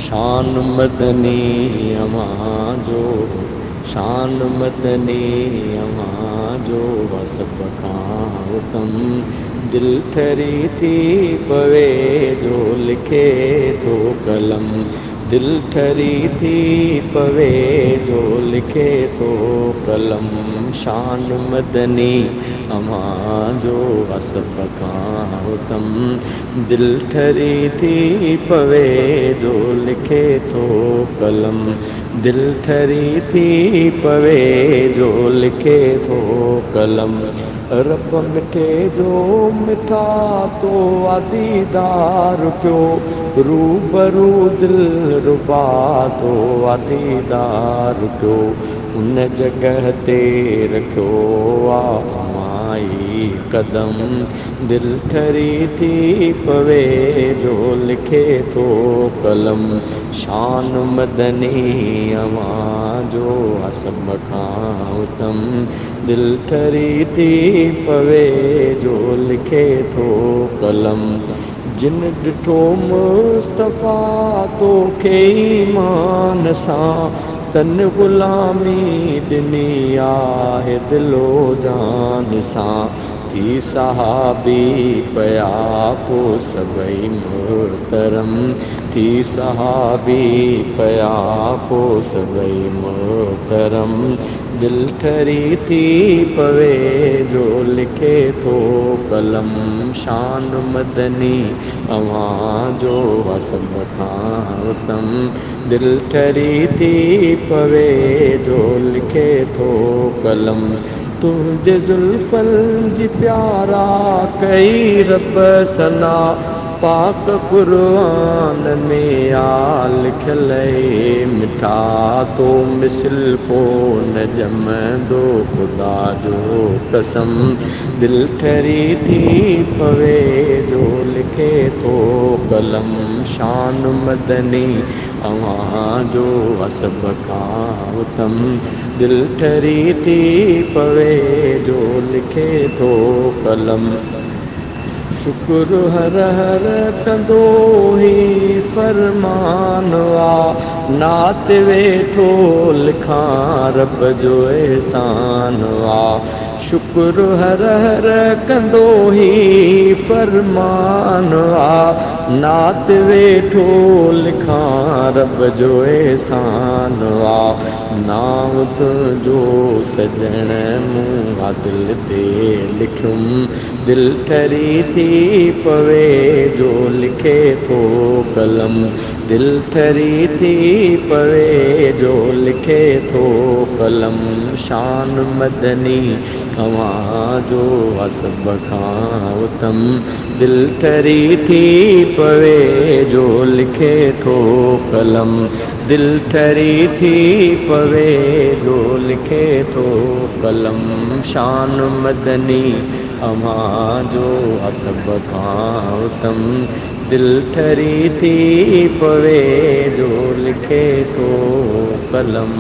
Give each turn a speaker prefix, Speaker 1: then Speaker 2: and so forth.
Speaker 1: शान मदनी अवां जो, शान मदनी अवां जो, वसब खां उतम दिल ठरी थी पवे जो लिखे थो कलम, दिल ठरी थी पवे जो लिखे थो कलम। शान मदनी अवां जो, वसब खां उतम दिल ठरी थी पवे जो लिखे थो कलम, दिल ठरी थी पवे जो लिखे थो कलम। रब मिठे जो मिठा तो दीदार पियो, रूबरू दिल रुबा तो दीदार पियो, उन जगह ते रखियो आ माई कदम, दिल ठरी थी पवे जो लिखे थो कलम। शान मदनी अवां जो, वसब खां उतम दिल ठरी थी पवे जो लिखे थो कलम। जिन ॾिठो मुस्तफ़ा तोखे ईमान सां, तन ग़ुलामी ॾिनी आहे दिलो जान सां, थी सहाबी पया को सभई मोहतरम, थी सहाबी पया को सभई मोहतरम, दिल ठरी थी पवे जो लिखे थो कलम। शान मदनी अवां जो, वसब खां उतम दिल ठरी थी पवे जो लिखे थो कलम। तुंहिंजे ज़ुल्फ़नि जी प्यारा कई रब सना, पाक क़ुरान में आ लिखियल मिठा, तो मिसल को न ॼमंदो ख़ुदा जो कसम, दिल ठरी थी पवे जो लिखे थो कलम। शान मदनी अवां जो, वसब खां उतम दिल ठरी थी पवे जो लिखे थो कलम। शुक्र हर हर कंदो ही फरमान आ, नात वेठो लिखां रब जो एहसान आ। शुक्र हर हर कंदो ही फरमान आ, नात वेठो लिखां रब जो एहसान आ। नाम तुंहिंजो सजण मूं दिल ते लिखियुम, दिल ठरी थी पवे जो लिखे थो कलम, दिल ठरी थी पवे जो लिखे थो कलम। शान मदनी अवां जो, वसब खां उतम दिल ठरी थी पवे जो लिखे थो कलम, दिल ठरी थी पवे जो लिखे थो कलम। शान मदनी अवां जो, वसब खां उतम दिल ठरी थी पवे जो लिखे थो कलम।